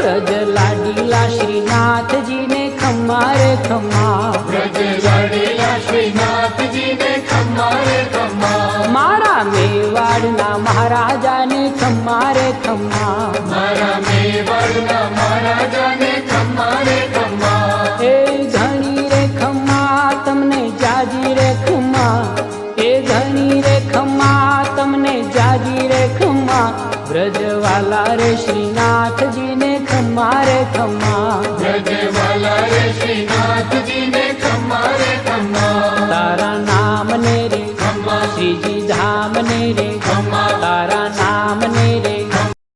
ब्रज लाडीला श्रीनाथ जी ने खम्मा रे खम्मा, ब्रज लाडीला श्रीनाथ जी ने खम्मा रे खम्मा, मारा मेवाड़ना महाराजा ने खम्मा रे खम्मा, मारा मेवाड़ना महाराजा ने खम्मा रे खम्मा, ए घणी रे खम्मा तमने जाजी रे खम्मा, ए घणी रे खम्मा तमने जाजी रे खम्मा, ब्रजवाला रे श्रीनाथ जी ने खम्मा रे खम्मा, ब्रजवाला रे श्रीनाथ जी ने खम्मा रे खम्मा, तारा नाम ने रे खम्मा, श्रीजी धाम ने रे खम्मा